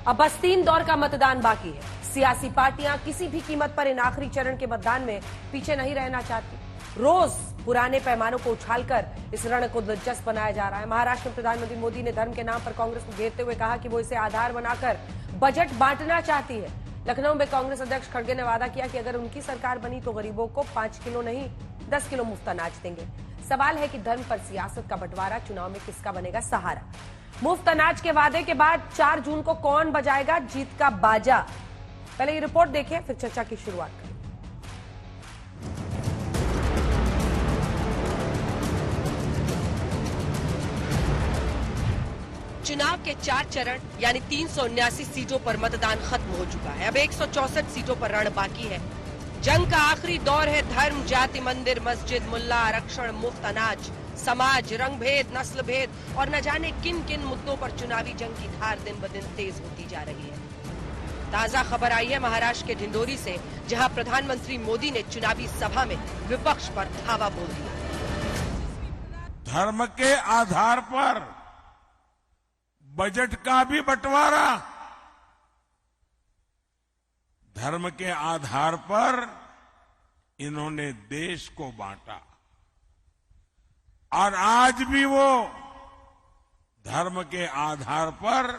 अब बस 3 दौर का मतदान बाकी है। सियासी पार्टियां किसी भी कीमत पर इन आखिरी चरण के मतदान में पीछे नहीं रहना चाहती। रोज पुराने पैमानों को उछालकर इस रण को दिलचस्प बनाया जा रहा है। महाराष्ट्र में प्रधानमंत्री मोदी ने धर्म के नाम पर कांग्रेस को घेरते हुए कहा कि वो इसे आधार बनाकर बजट बांटना चाहती है। लखनऊ में कांग्रेस अध्यक्ष खड़गे ने वादा किया कि अगर उनकी सरकार बनी तो गरीबों को 5 किलो नहीं 10 किलो मुफ्त अनाज देंगे। सवाल है कि धर्म पर सियासत का बंटवारा, चुनाव में किसका बनेगा सहारा। मुफ्त अनाज के वादे के बाद 4 जून को कौन बजाएगा जीत का बाजा? पहले ये रिपोर्ट देखें, फिर चर्चा की शुरुआत करें। चुनाव के 4 चरण यानी 379 सीटों पर मतदान खत्म हो चुका है। अब 164 सीटों पर रण बाकी है। जंग का आखिरी दौर है। धर्म, जाति, मंदिर, मस्जिद, मुल्ला, आरक्षण, मुफ्त अनाज, समाज, रंग भेद, नस्ल भेद और न जाने किन किन मुद्दों पर चुनावी जंग की धार दिन ब दिन तेज होती जा रही है। ताजा खबर आई है महाराष्ट्र के ढिंडोरी से, जहां प्रधानमंत्री मोदी ने चुनावी सभा में विपक्ष पर धावा बोल दिया। धर्म के आधार पर बजट का भी बंटवारा, धर्म के आधार पर इन्होंने देश को बांटा और आज भी वो धर्म के आधार पर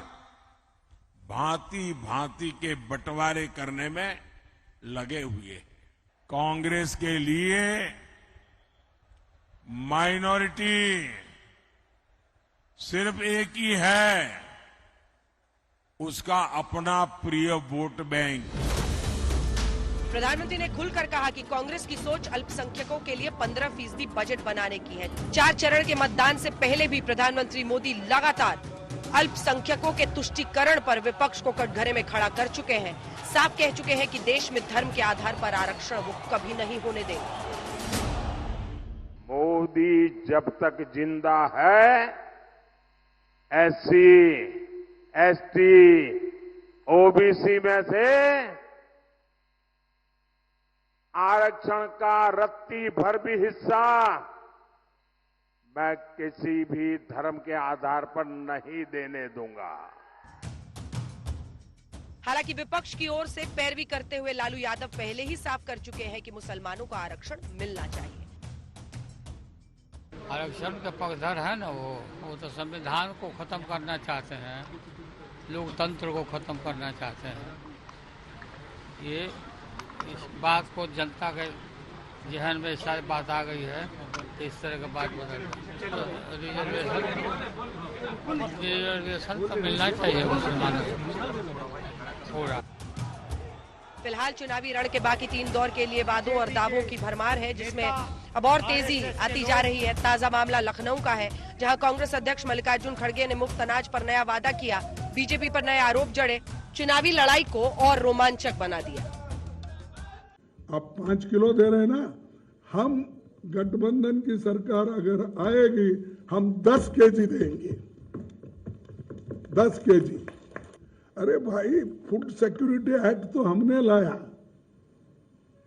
भांति भांति के बंटवारे करने में लगे हुए हैं। कांग्रेस के लिए माइनॉरिटी सिर्फ एक ही है, उसका अपना प्रिय वोट बैंक। प्रधानमंत्री ने खुलकर कहा कि कांग्रेस की सोच अल्पसंख्यकों के लिए 15% बजट बनाने की है। 4 चरण के मतदान से पहले भी प्रधानमंत्री मोदी लगातार अल्पसंख्यकों के तुष्टीकरण पर विपक्ष को कटघरे में खड़ा कर चुके हैं। साफ कह चुके हैं कि देश में धर्म के आधार पर आरक्षण वो कभी नहीं होने देंगे। मोदी जब तक जिंदा है, एससी, एसटी, ओबीसी में से आरक्षण का रत्ती भर भी हिस्सा मैं किसी भी धर्म के आधार पर नहीं देने दूंगा। हालांकि विपक्ष की ओर से पैरवी करते हुए लालू यादव पहले ही साफ कर चुके हैं कि मुसलमानों को आरक्षण मिलना चाहिए। आरक्षण का पक्षधर है ना, वो तो संविधान को खत्म करना चाहते हैं, लोकतंत्र को खत्म करना चाहते हैं। ये इस बात को जनता के जहन में सारी बात आ गई है, इस तरह का बात बदल रिजर्वेशन तो मिलना चाहिए मुसलमानों को। हो रहा फिलहाल चुनावी रण के बाकी 3 दौर के लिए वादों और दावों की भरमार है, जिसमें अब और तेजी आती जा रही है। ताजा मामला लखनऊ का है, जहां कांग्रेस अध्यक्ष मल्लिकार्जुन खड़गे ने मुफ्त अनाज पर नया वादा किया, बीजेपी पर नए आरोप जड़े, चुनावी लड़ाई को और रोमांचक बना दिया। आप 5 किलो दे रहे हैं ना, हम गठबंधन की सरकार अगर आएगी हम 10 केजी देंगे, 10 केजी। अरे भाई, फूड सिक्योरिटी एक्ट तो हमने लाया,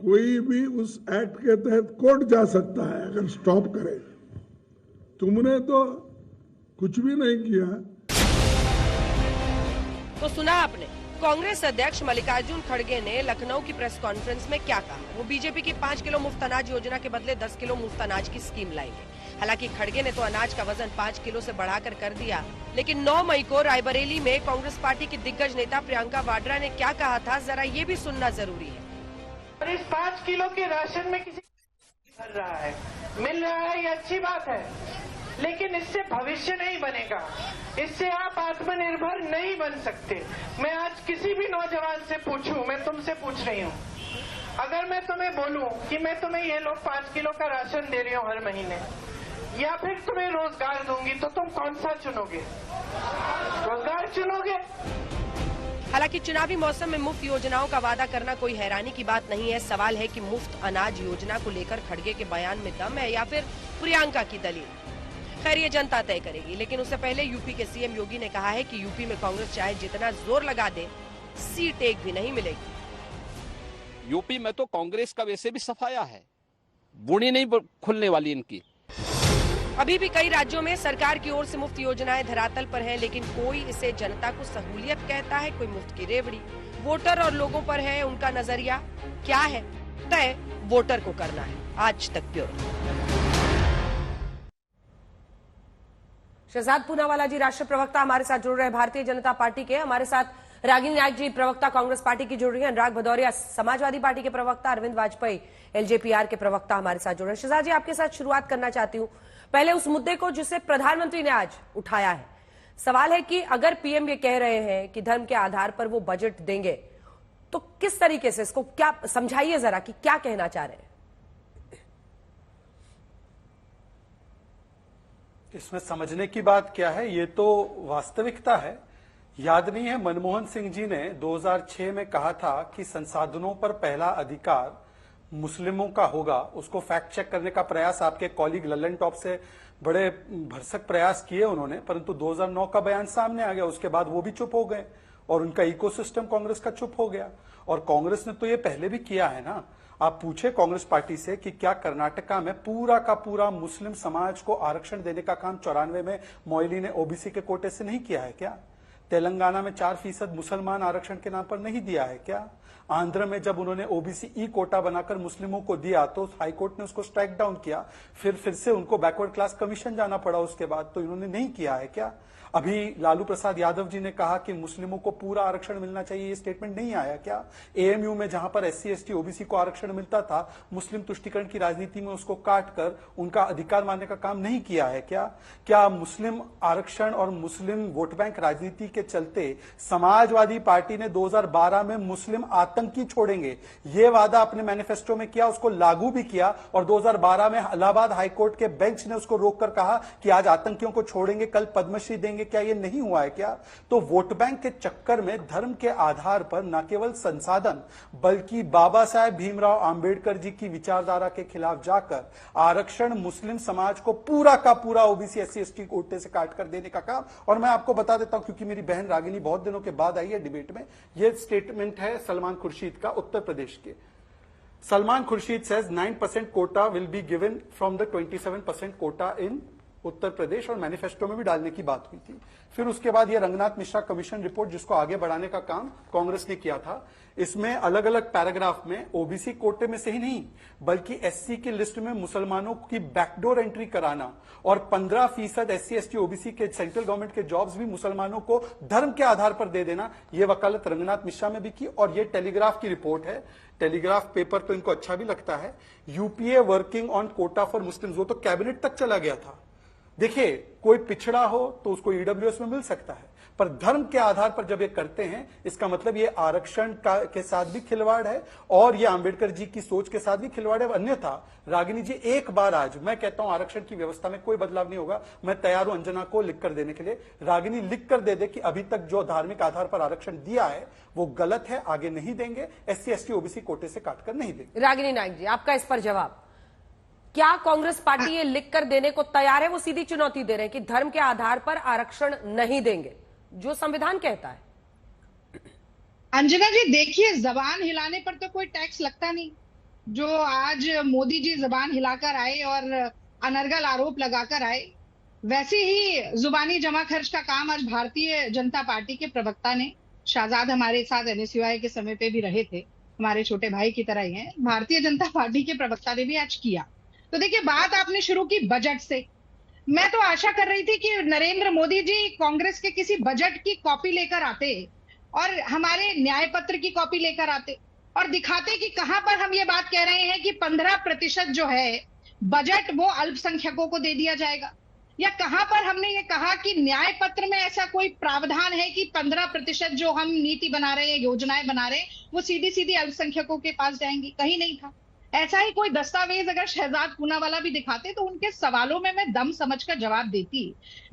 कोई भी उस एक्ट के तहत कोर्ट जा सकता है अगर स्टॉप करे। तुमने तो कुछ भी नहीं किया। तो सुना आपने, कांग्रेस अध्यक्ष मल्लिकार्जुन खड़गे ने लखनऊ की प्रेस कॉन्फ्रेंस में क्या कहा। वो बीजेपी की 5 किलो मुफ्त अनाज योजना के बदले 10 किलो मुफ्त अनाज की स्कीम लाएंगे। हालांकि खड़गे ने तो अनाज का वजन 5 किलो से बढ़ाकर कर दिया, लेकिन 9 मई को रायबरेली में कांग्रेस पार्टी की दिग्गज नेता प्रियंका वाड्रा ने क्या कहा था, जरा ये भी सुनना जरूरी है। और इस 5 किलो के राशन में किसी मिल रहा है, मिल रहा है, ये अच्छी बात है, लेकिन इससे भविष्य नहीं बनेगा, इससे आप आत्मनिर्भर नहीं बन सकते। मैं आज किसी भी नौजवान से पूछूं, मैं तुमसे पूछ रही हूं, अगर मैं तुम्हें बोलूं कि मैं तुम्हें ये लोग 5 किलो का राशन दे रही हूं हर महीने, या फिर तुम्हें रोजगार दूंगी, तो तुम कौन सा चुनोगे? रोजगार चुनोगे। हालांकि चुनावी मौसम में मुफ्त योजनाओं का वादा करना कोई हैरानी की बात नहीं है। सवाल है कि मुफ्त अनाज योजना को लेकर खड़गे के बयान में दम है या फिर प्रियंका की दलील। खैर, ये जनता तय करेगी, लेकिन उससे पहले यूपी के सीएम योगी ने कहा है कि यूपी में कांग्रेस चाहे जितना जोर लगा दे, सीट एक भी नहीं मिलेगी। यूपी में तो कांग्रेस का वैसे भी सफाया है, बुनी नहीं खुलने वाली इनकी। अभी भी कई राज्यों में सरकार की ओर से मुफ्त योजनाएं धरातल पर हैं, लेकिन कोई इसे जनता को सहूलियत कहता है, कोई मुफ्त की रेवड़ी। वोटर और लोगों पर है उनका नजरिया क्या है, तय वोटर को करना है। आज तक ब्यूरो। शहजाद पूनावाला जी राष्ट्रीय प्रवक्ता हमारे साथ जुड़ रहे हैं भारतीय जनता पार्टी के। हमारे साथ रागिनी नायक जी प्रवक्ता कांग्रेस पार्टी की जुड़ रही है। अनुराग भदौरिया समाजवादी पार्टी के प्रवक्ता, अरविंद वाजपेयी एलजेपीआर के प्रवक्ता हमारे साथ जुड़ रहे हैं। शहजाद जी, आपके साथ शुरुआत करना चाहती हूँ पहले उस मुद्दे को जिसे प्रधानमंत्री ने आज उठाया है। सवाल है कि अगर पीएम ये कह रहे हैं कि धर्म के आधार पर वो बजट देंगे, तो किस तरीके से इसको क्या समझाइए जरा कि क्या कहना चाह रहे हैं। इसमें समझने की बात क्या है, ये तो वास्तविकता है। याद नहीं है मनमोहन सिंह जी ने 2006 में कहा था कि संसाधनों पर पहला अधिकार मुस्लिमों का होगा। उसको फैक्ट चेक करने का प्रयास आपके कॉलीग लल्लन टॉप से बड़े भरसक प्रयास किए उन्होंने, परंतु 2009 का बयान सामने आ गया। उसके बाद वो भी चुप हो गए और उनका इकोसिस्टम कांग्रेस का चुप हो गया। और कांग्रेस ने तो ये पहले भी किया है ना। आप पूछे कांग्रेस पार्टी से कि क्या कर्नाटका में पूरा का पूरा मुस्लिम समाज को आरक्षण देने का काम 94 में मोइली ने ओबीसी के कोटे से नहीं किया है क्या? तेलंगाना में 4% मुसलमान आरक्षण के नाम पर नहीं दिया है क्या? आंध्र में जब उन्होंने ओबीसी ई कोटा बनाकर मुस्लिमों को दिया तो हाईकोर्ट ने उसको स्ट्राइक डाउन किया, फिर से उनको बैकवर्ड क्लास कमीशन जाना पड़ा उसके बाद, तो इन्होंने नहीं किया है क्या? अभी लालू प्रसाद यादव जी ने कहा कि मुस्लिमों को पूरा आरक्षण मिलना चाहिए, ये स्टेटमेंट नहीं आया क्या? एएमयू में जहां पर एससी एसटी ओबीसी को आरक्षण मिलता था, मुस्लिम तुष्टीकरण की राजनीति में उसको काट कर उनका अधिकार मानने का काम नहीं किया है क्या? क्या मुस्लिम आरक्षण और मुस्लिम वोट बैंक राजनीति के चलते समाजवादी पार्टी ने 2012 में मुस्लिम आतंकी छोड़ेंगे ये वादा अपने मैनिफेस्टो में किया, उसको लागू भी किया, और 2012 में इलाहाबाद हाईकोर्ट के बेंच ने उसको रोककर कहा कि आज आतंकियों को छोड़ेंगे, कल पद्मश्री देंगे। क्या ये नहीं हुआ है क्या? तो वोट बैंक के चक्कर में धर्म के आधार पर न केवल संसाधन बल्कि बाबा साहेब भीमराव अंबेडकर जी की विचारधारा के खिलाफ जाकर आरक्षण मुस्लिम समाज को पूरा का पूरा ओबीसी एससी एसटी कोटे से काटकर देने का काम। और मैं आपको बता देता हूं, क्योंकि मेरी बहन रागिनी बहुत दिनों के बाद आई है डिबेट में, यह स्टेटमेंट है सलमान खुर्शीद का उत्तर प्रदेश के। Salman Khurshid says 9% quota will be given from the 27% quota in Uttar Pradesh, और मैनिफेस्टो में भी डालने की बात हुई थी। फिर उसके बाद ये रंगनाथ मिश्रा कमीशन रिपोर्ट जिसको आगे बढ़ाने का काम कांग्रेस ने किया था, इसमें अलग अलग पैराग्राफ में ओबीसी कोटे में से ही नहीं बल्कि एससी की लिस्ट में मुसलमानों की बैकडोर एंट्री कराना और 15% एससी एसटी ओबीसी के सेंट्रल गवर्नमेंट के जॉब्स भी मुसलमानों को धर्म के आधार पर दे देना, ये वकालत रंगनाथ मिश्रा में भी की। और ये टेलीग्राफ की रिपोर्ट है, टेलीग्राफ पेपर तो इनको अच्छा भी लगता है। UPA working on Kota for Muslims, वो तो कैबिनेट तक चला गया था। देखिए, कोई पिछड़ा हो तो उसको ईडब्ल्यूएस में मिल सकता है, पर धर्म के आधार पर जब ये करते हैं इसका मतलब ये आरक्षण के साथ भी खिलवाड़ है और ये अंबेडकर जी की सोच के साथ भी खिलवाड़ है। अन्यथा रागिनी जी, एक बार आज मैं कहता हूं आरक्षण की व्यवस्था में कोई बदलाव नहीं होगा। मैं तैयार हूं अंजना को लिख कर देने के लिए। रागिनी लिख कर दे दे कि अभी तक जो धार्मिक आधार पर आरक्षण दिया है वो गलत है, आगे नहीं देंगे, एससी एसटी ओबीसी कोटे से काटकर नहीं देंगे। रागिनी नायक जी, आपका इस पर जवाब। क्या कांग्रेस पार्टी ये लिखकर देने को तैयार है? वो सीधी चुनौती दे रहे हैं कि धर्म के आधार पर आरक्षण नहीं देंगे, जो संविधान कहता है। अंजना जी, देखिए, जबान हिलाने पर तो कोई टैक्स लगता नहीं। जो आज मोदी जी जबान हिलाकर आए और अनर्गल आरोप लगाकर आए, वैसे ही जुबानी जमा खर्च का काम आज भारतीय जनता पार्टी के प्रवक्ता ने, शहजाद हमारे साथ एनएसयूआई के समय पे भी रहे थे, हमारे छोटे भाई की तरह ही हैं, भारतीय जनता पार्टी के प्रवक्ता ने भी आज किया। तो देखिए, बात आपने शुरू की बजट से। मैं तो आशा कर रही थी कि नरेंद्र मोदी जी कांग्रेस के किसी बजट की कॉपी लेकर आते और हमारे न्याय पत्र की कॉपी लेकर आते और दिखाते कि कहां पर हम ये बात कह रहे हैं कि 15% जो है बजट वो अल्पसंख्यकों को दे दिया जाएगा, या कहां पर हमने ये कहा कि न्याय पत्र में ऐसा कोई प्रावधान है कि 15% जो हम नीति बना रहे हैं, योजनाएं बना रहे हैं, वो सीधी सीधी अल्पसंख्यकों के पास जाएंगी। कहीं नहीं था। ऐसा ही कोई दस्तावेज अगर शहजाद पूनावाला भी दिखाते तो उनके सवालों में मैं दम समझकर जवाब देती।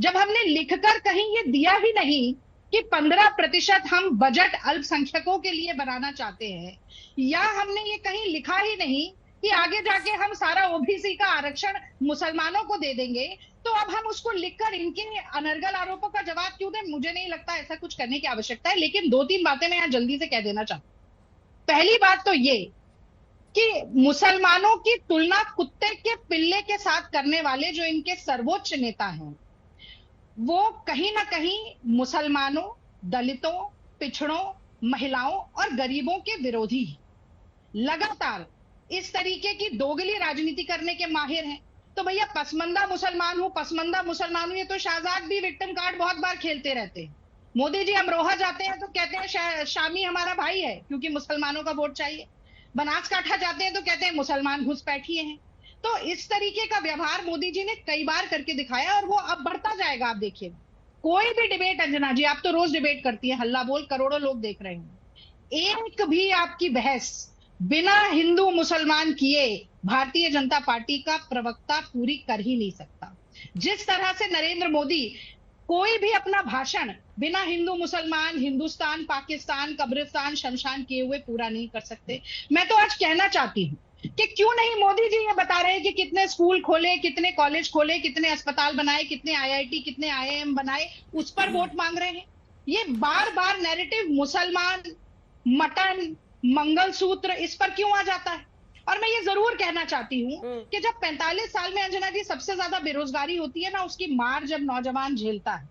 जब हमने लिखकर कहीं ये दिया ही नहीं कि 15% हम बजट अल्पसंख्यकों के लिए बनाना चाहते हैं, या हमने ये कहीं लिखा ही नहीं कि आगे जाके हम सारा ओबीसी का आरक्षण मुसलमानों को दे देंगे, तो अब हम उसको लिखकर इनके अनर्गल आरोपों का जवाब क्यों दें? मुझे नहीं लगता ऐसा कुछ करने की आवश्यकता है। लेकिन 2-3 बातें मैं यहाँ जल्दी से कह देना चाहता हूं। पहली बात तो ये कि मुसलमानों की तुलना कुत्ते के पिल्ले के साथ करने वाले जो इनके सर्वोच्च नेता हैं, वो कहीं ना कहीं मुसलमानों, दलितों, पिछड़ों, महिलाओं और गरीबों के विरोधी हैं। लगातार इस तरीके की दोगली राजनीति करने के माहिर हैं। तो भैया पसमंदा मुसलमान हूं, ये तो शाहजाद भी विक्टिम कार्ड बहुत बार खेलते रहते हैं। मोदी जी अमरोहा जाते हैं तो कहते हैं शामी हमारा भाई है क्योंकि मुसलमानों का वोट चाहिए। बनासकांठा जाते हैं तो कहते हैं मुसलमान घुसपैठिए हैं। तो इस तरीके का व्यवहार मोदी जी ने कई बार करके दिखाया और वो अब बढ़ता जाएगा। आप देखिए, कोई भी डिबेट, अंजना जी आप तो रोज डिबेट करती है, हल्ला बोल करोड़ों लोग देख रहे हैं, एक भी आपकी बहस बिना हिंदू मुसलमान किए भारतीय जनता पार्टी का प्रवक्ता पूरी कर ही नहीं सकता। जिस तरह से नरेंद्र मोदी कोई भी अपना भाषण बिना हिंदू मुसलमान, हिंदुस्तान पाकिस्तान, कब्रिस्तान शमशान किए हुए पूरा नहीं कर सकते। मैं तो आज कहना चाहती हूँ कि क्यों नहीं मोदी जी ये बता रहे हैं कि कितने स्कूल खोले, कितने कॉलेज खोले, कितने अस्पताल बनाए, कितने आईआईटी, कितने आईआईएम बनाए, उस पर वोट मांग रहे हैं। ये बार बार नैरेटिव मुसलमान, मटन, मंगलसूत्र, इस पर क्यों आ जाता है? और मैं ये जरूर कहना चाहती हूँ कि जब 45 साल में अंजना जी सबसे ज्यादा बेरोजगारी होती है ना, उसकी मार जब नौजवान झेलता है,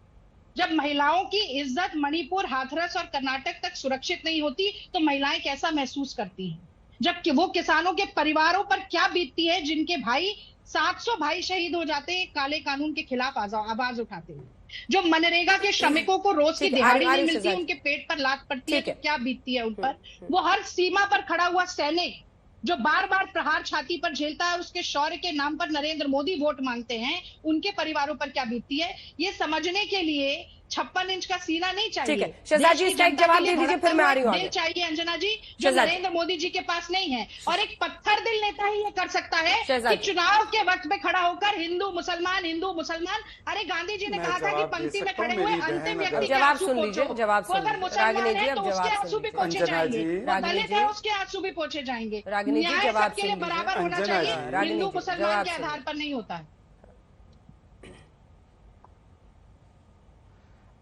जब महिलाओं की इज्जत मणिपुर, हाथरस और कर्नाटक तक सुरक्षित नहीं होती, तो महिलाएं कैसा महसूस करती हैं? जबकि वो किसानों के परिवारों पर क्या बीतती है जिनके भाई 700 भाई शहीद हो जाते हैं काले कानून के खिलाफ आवाज उठाते हुए, जो मनरेगा के श्रमिकों को रोज की दिहाड़ी नहीं मिलती, उनके पेट पर लात पड़ती है, तो क्या बीतती है उन पर? वो हर सीमा पर खड़ा हुआ सैनिक जो बार बार प्रहार छाती पर झेलता है, उसके शौर्य के नाम पर नरेंद्र मोदी वोट मांगते हैं, उनके परिवारों पर क्या बीतती है, ये समझने के लिए 56 इंच का सीना नहीं चाहिए। ठीक है, शहजाद जी इसका एक जवाब दे दीजिए, फिर मैं आ रही हूँ आगे। चाहिए अंजना जी, जो नरेंद्र मोदी जी के पास नहीं है। और एक पत्थर दिल नेता ही ये कर सकता है कि चुनाव के वक्त में खड़ा होकर हिंदू मुसलमान, हिंदू मुसलमान। अरे गांधी जी ने कहा था कि पंक्ति में खड़े हुए अंतिम व्यक्ति के जवाब आंसू सुन लीजिए, पोंछो। जवाब सुन अगर लीजिए। मुसलमान रागिनी जी है अब तो उसके जवाब आंसू भी सुन पोंछे अंजना जाएंगे, जी, वो दलित है उसके आंसू भी पोंछे जाएंगे। रागिनी जी, न्याय जवाब सबके लिए सुन लीजिए। बराबर होना अंजना चाहिए, जी, रागिनी हिंदू जी, मुसलमान जवाब के सुन आधार पर नहीं होता है।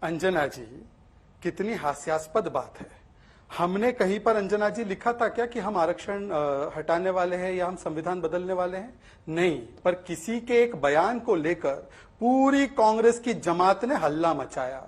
अंजना जी, कितनी हास्यास्पद बात है। हमने कहीं पर अंजना जी लिखा था क्या कि हम आरक्षण हटाने वाले हैं या हम संविधान बदलने वाले हैं? नहीं, पर किसी के एक बयान को लेकर पूरी कांग्रेस की जमात ने हल्ला मचाया।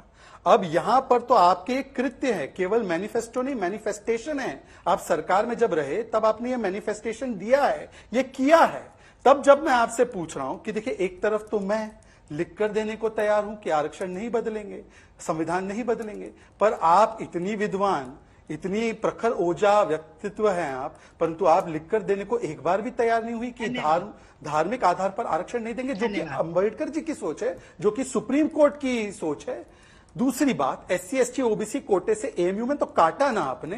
अब यहां पर तो आपके एक कृत्य है, केवल मैनिफेस्टो नहीं, मैनिफेस्टेशन है। आप सरकार में जब रहे तब आपने ये मैनिफेस्टेशन दिया है, ये किया है। तब जब मैं आपसे पूछ रहा हूं कि देखिए, एक तरफ तो मैं लिख कर देने को तैयार हूं कि आरक्षण नहीं बदलेंगे, संविधान नहीं बदलेंगे, पर आप इतनी विद्वान, इतनी प्रखर ओजा व्यक्तित्व हैं आप, परंतु आप लिखकर देने को एक बार भी तैयार नहीं हुई कि धार्मिक आधार पर आरक्षण नहीं देंगे, जो कि अंबेडकर जी की सोच है, जो कि सुप्रीम कोर्ट की सोच है। दूसरी बात, SC ST OBC कोटे से AMU में तो काटा ना आपने,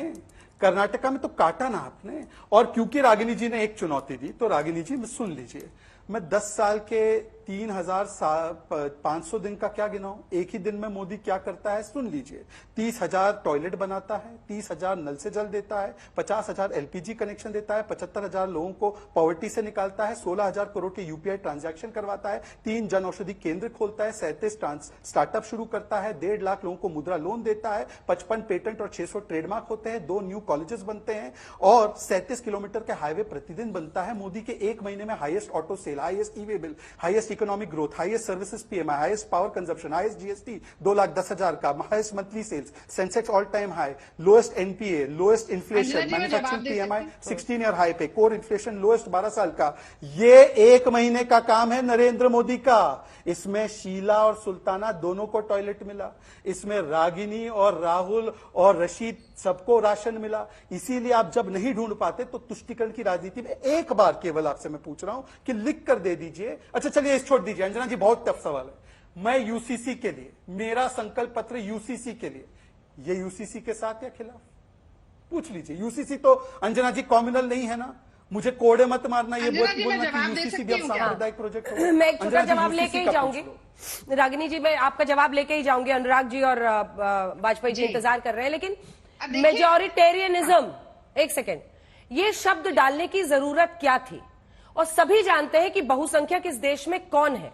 कर्नाटका में तो काटा ना आपने। और क्योंकि रागिनी जी ने एक चुनौती दी, तो रागिनी जी सुन लीजिए, मैं 10 साल के 3,500 दिन का क्या गिनाऊं? एक ही दिन में मोदी क्या करता है सुन लीजिए। 30,000 टॉयलेट बनाता है, 30,000 नल से जल देता है, 50,000 LPG कनेक्शन देता है, 75,000 लोगों को पॉवर्टी से निकालता है, 16,000 करोड़ के UPI ट्रांजैक्शन करवाता है, 3 जन औषधि केंद्र खोलता है, 37 स्टार्टअप शुरू करता है, 1.5 लाख लोगों को मुद्रा लोन देता है, 55 पेटेंट और 600 ट्रेडमार्क होते हैं, 2 न्यू कॉलेजेस बनते हैं और 37 किलोमीटर के हाईवे प्रतिदिन बनता है। मोदी के 1 महीने में highest auto sale, highest e way bill, highest economic growth, highest services PMI, highest power consumption, highest GST 2,10,000 का, highest monthly sales, Sensex all time high, lowest NPA, lowest inflation, manufacturing PMI 16 year high पे, core inflation lowest 12 साल का। ये 1 महीने का काम है नरेंद्र मोदी का। इसमें शीला और सुल्ताना दोनों को टॉयलेट मिला, इसमें रागिनी और राहुल और रशीद सबको राशन मिला। इसीलिए आप जब नहीं ढूंढ पाते तो तुष्टिकरण की राजनीति में एक बार केवल आपसे मैं पूछ रहा हूं कि लिख कर दे दीजिए। अच्छा चलिए इस छोड़ दीजिए अंजना जी, बहुत टफ सवाल है। मैं UCC के लिए, मेरा संकल्प पत्र UCC के लिए, ये UCC के साथ या खिलाफ? पूछ लीजिए। UCC तो अंजना जी कॉम्युनल नहीं है ना, मुझे कोड़े मत मारना, ये बोलना कि UCC भी अब सांप्रदायिक प्रोजेक्ट होगा। मैं एक छोटा जवाब लेके ही जाऊंगी रागिनी जी, मैं आपका जवाब लेके ही जाऊंगी। अनुराग जी और वाजपेयी जी इंतजार कर रहे हैं, लेकिन मेजॉरिटेरियनिज्म, एक सेकेंड, ये शब्द डालने की जरूरत क्या थी? और सभी जानते हैं कि बहुसंख्यक इस देश में कौन है।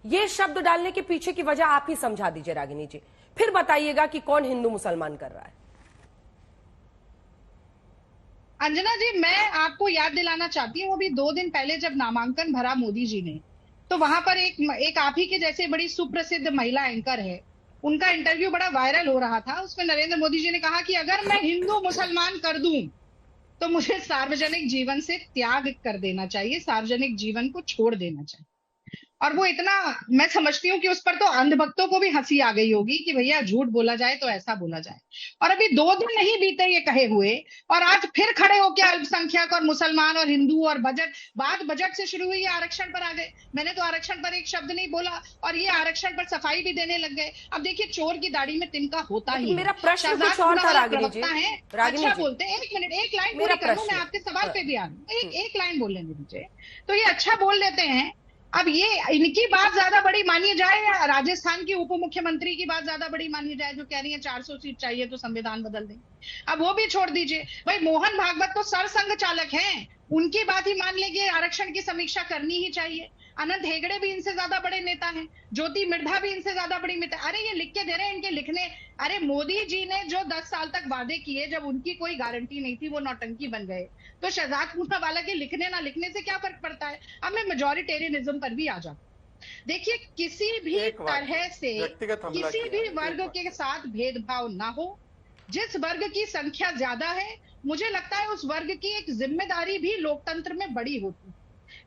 ये शब्द डालने के पीछे की वजह आप ही समझा दीजिए रागिनी जी, फिर बताइएगा कि कौन हिंदू मुसलमान कर रहा है। अंजना जी, मैं आपको याद दिलाना चाहती हूँ, अभी 2 दिन पहले जब नामांकन भरा मोदी जी ने, तो वहां पर एक आप ही के जैसे बड़ी सुप्रसिद्ध महिला एंकर है, उनका इंटरव्यू बड़ा वायरल हो रहा था। उसमें नरेंद्र मोदी जी ने कहा कि अगर मैं हिंदू मुसलमान कर दूं तो मुझे सार्वजनिक जीवन से त्याग कर देना चाहिए, सार्वजनिक जीवन को छोड़ देना चाहिए। और वो इतना, मैं समझती हूँ कि उस पर तो अंधभक्तों को भी हंसी आ गई होगी कि भैया झूठ बोला जाए तो ऐसा बोला जाए। और अभी 2 दिन नहीं बीते ये कहे हुए, और आज फिर खड़े होकर अल्पसंख्यक और मुसलमान और हिंदू और बात बजट से शुरू हुई, आरक्षण पर आ गए। मैंने तो आरक्षण पर एक शब्द नहीं बोला और ये आरक्षण पर सफाई भी देने लग गए। अब देखिए, चोर की दाढ़ी में तिनका होता ही। मेरा प्रश्न कुछ और था रागिनी जी। अच्छा बोलते हैं, 1 मिनट, एक लाइन पूरी कर लूं, मैं आपके सवाल पे भी आ रही हूँ, एक लाइन बोल लेंगे मुझे। तो ये अच्छा बोल लेते हैं। अब ये इनकी बात ज्यादा बड़ी मानी जाए या राजस्थान की उप मुख्यमंत्री की बात ज्यादा बड़ी मानी जाए, जो कह रही है 400 सीट चाहिए तो संविधान बदल दें। अब वो भी छोड़ दीजिए भाई, मोहन भागवत तो सरसंघ चालक हैं, उनकी बात ही मान लेंगे, आरक्षण की समीक्षा करनी ही चाहिए। अनंत हेगड़े भी इनसे ज्यादा बड़े नेता हैं, ज्योति मिर्धा भी इनसे ज्यादा बड़ी नेता। अरे ये लिख के दे रहे हैं, इनके लिखने। अरे मोदी जी ने जो 10 साल तक वादे किए, जब उनकी कोई गारंटी नहीं थी, वो नौटंकी बन गए। तो शहजाद पूनावाला के लिखने ना लिखने से क्या फर्क पड़ता है। अब मैं मेजॉरिटेरियनिज्म पर भी आ जाऊं। देखिए, किसी भी तरह से किसी भी वर्ग के साथ भेदभाव ना हो। जिस वर्ग की संख्या ज्यादा है, मुझे लगता है उस वर्ग की एक जिम्मेदारी भी लोकतंत्र में बड़ी होती है।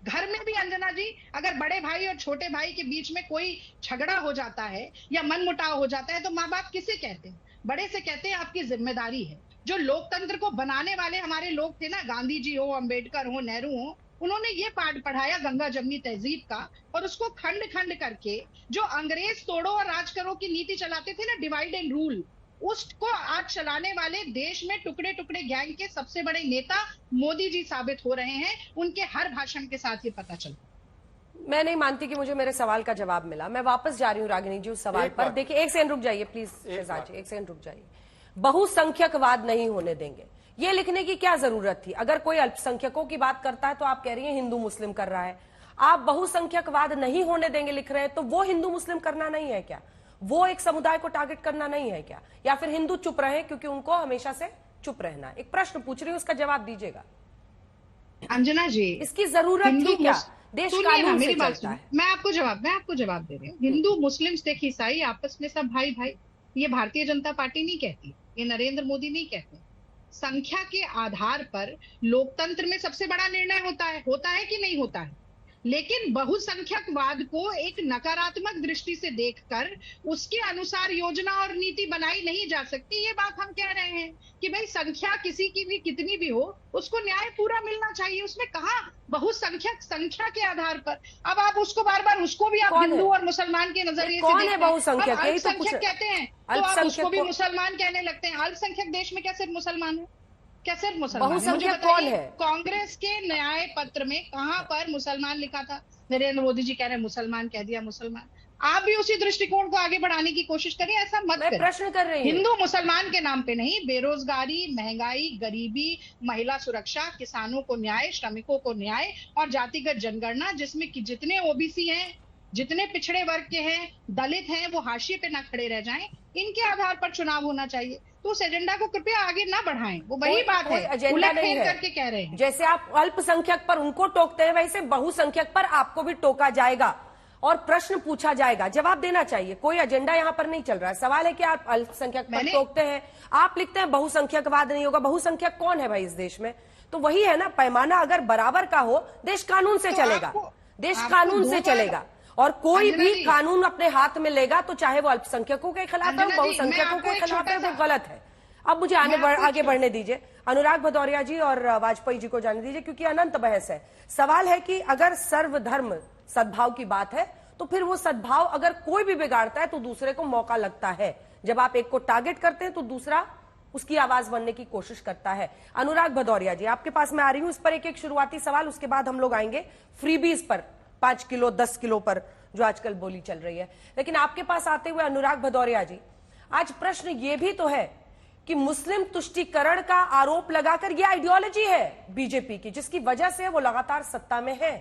घर में भी अंजना जी, अगर बड़े भाई और छोटे भाई के बीच में कोई झगड़ा हो जाता है या मनमुटाव हो जाता है, तो माँ बाप किसे कहते हैं? बड़े से कहते हैं आपकी जिम्मेदारी है। जो लोकतंत्र को बनाने वाले हमारे लोग थे ना, गांधी जी हो, अंबेडकर हो, नेहरू हो, उन्होंने ये पाठ पढ़ाया गंगा जमनी तहजीब का, और उसको खंड खंड करके जो अंग्रेज तोड़ो और राज करो की नीति चलाते थे ना, डिवाइड एंड रूल, उसको आज चलाने वाले देश में टुकड़े टुकड़े गैंग के सबसे बड़े नेता मोदी जी साबित हो रहे हैं। उनके हर भाषण के साथ ये पता चलता। मैं नहीं मानती कि मुझे मेरे सवाल का जवाब मिला। मैं वापस जा रही हूँ रागिनी जी उस सवाल पर। देखिए, एक सेकंड रुक जाइए प्लीज शहजाद जी, एक सेकंड रुक जाइए। बहुसंख्यकवाद नहीं होने देंगे, ये लिखने की क्या जरूरत थी? अगर कोई अल्पसंख्यकों की बात करता है तो आप कह रही हैं हिंदू मुस्लिम कर रहा है। आप बहुसंख्यकवाद नहीं होने देंगे लिख रहे हैं, तो वो हिंदू मुस्लिम करना नहीं है क्या? वो एक समुदाय को टारगेट करना नहीं है क्या? या फिर हिंदू चुप रहे क्योंकि उनको हमेशा से चुप रहना है? एक प्रश्न पूछ रही हूं, उसका जवाब दीजिएगा। अंजना जी, इसकी जरूरत थी क्या? देश कानून से चलता है। मैं आपको जवाब दे रही हूँ। हिंदू मुस्लिम सिख ईसाई आपस में सब भाई भाई। ये भारतीय जनता पार्टी नहीं कहती, ये नरेंद्र मोदी नहीं कहते। संख्या के आधार पर लोकतंत्र में सबसे बड़ा निर्णय होता है कि नहीं होता है। लेकिन बहुसंख्यकवाद को एक नकारात्मक दृष्टि से देखकर उसके अनुसार योजना और नीति बनाई नहीं जा सकती। ये बात हम कह रहे हैं कि भाई, संख्या किसी की भी कितनी भी हो, उसको न्याय पूरा मिलना चाहिए। उसमें कहा बहुसंख्यक संख्या के आधार पर। अब आप उसको बार बार, उसको भी आप हिंदू और मुसलमान के नजरिए से देखते हैं। बहुसंख्यक अल्पसंख्यक कहते हैं तो आप उसको भी मुसलमान कहने लगते हैं। अल्पसंख्यक देश में क्या सिर्फ मुसलमान है? क्या सिर्फ मुसलमान? बहुसंख्यक कौन है? कांग्रेस के न्याय पत्र में कहां पर मुसलमान लिखा था? नरेंद्र मोदी जी कह रहे हैं मुसलमान कह दिया, मुसलमान। आप भी उसी दृष्टिकोण को आगे बढ़ाने की कोशिश करें, ऐसा मत करें। प्रश्न कर रही हूं, हिंदू मुसलमान के नाम पे नहीं। बेरोजगारी, महंगाई, गरीबी, महिला सुरक्षा, किसानों को न्याय, श्रमिकों को न्याय और जातिगत जनगणना, जिसमें कि जितने ओबीसी हैं, जितने पिछड़े वर्ग के हैं, दलित हैं, वो हाशिए पे ना खड़े रह जाएं। इनके आधार पर चुनाव होना चाहिए। तो उस एजेंडा को कृपया आगे ना बढ़ाएं। वो वही बात है, एजेंडा नहीं है करके कह रहे हैं। जैसे आप अल्पसंख्यक पर उनको टोकते हैं, वैसे बहुसंख्यक पर आपको भी टोका जाएगा और प्रश्न पूछा जाएगा, जवाब देना चाहिए। कोई एजेंडा यहाँ पर नहीं चल रहा है। सवाल है कि आप अल्पसंख्यक पर टोकते हैं, आप लिखते हैं बहुसंख्यकवाद नहीं होगा। बहुसंख्यक कौन है भाई इस देश में? तो वही है ना, पैमाना अगर बराबर का हो, देश कानून से चलेगा, देश कानून से चलेगा। और कोई भी कानून अपने हाथ में लेगा तो चाहे वो अल्पसंख्यकों के खिलाफ है, बहुसंख्यकों के खिलाफ है, वो गलत है। अब मुझे आगे बढ़ने दीजिए। अनुराग भदौरिया जी और वाजपेयी जी को जाने दीजिए, क्योंकि अनंत बहस है। सवाल है कि अगर सर्वधर्म सद्भाव की बात है, तो फिर वो सद्भाव अगर कोई भी बिगाड़ता है तो दूसरे को मौका लगता है। जब आप एक को टारगेट करते हैं तो दूसरा उसकी आवाज बनने की कोशिश करता है। अनुराग भदौरिया जी, आपके पास मैं आ रही हूं। इस पर एक शुरुआती सवाल, उसके बाद हम लोग आएंगे फ्रीबीज पर, 5 किलो 10 किलो पर जो आजकल बोली चल रही है। लेकिन आपके पास आते हुए अनुराग भदौरिया जी, आज प्रश्न ये भी तो है कि मुस्लिम तुष्टीकरण का आरोप लगाकर यह आइडियोलॉजी है बीजेपी की, जिसकी वजह से वो लगातार सत्ता में है।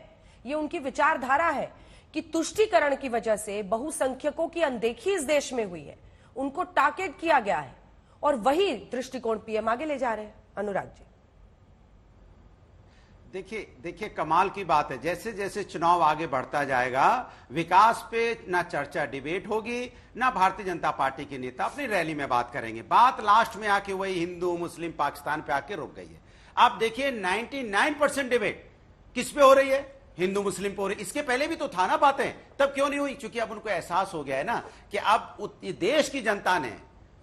ये उनकी विचारधारा है कि तुष्टीकरण की वजह से बहुसंख्यकों की अनदेखी इस देश में हुई है, उनको टारगेट किया गया है, और वही दृष्टिकोण पीएम आगे ले जा रहे हैं। अनुराग जी, देखिए कमाल की बात है, जैसे जैसे चुनाव आगे बढ़ता जाएगा विकास पे ना चर्चा डिबेट होगी, ना भारतीय जनता पार्टी के नेता अपनी रैली में बात करेंगे। बात लास्ट में आके वही हिंदू मुस्लिम पाकिस्तान पे आके रुक गई है। आप देखिए 99% डिबेट किस पे हो रही है? हिंदू मुस्लिम पे हो रही है। इसके पहले भी तो था ना बातें, तब क्यों नहीं हुई? क्योंकि अब उनको एहसास हो गया है ना कि अब देश की जनता ने,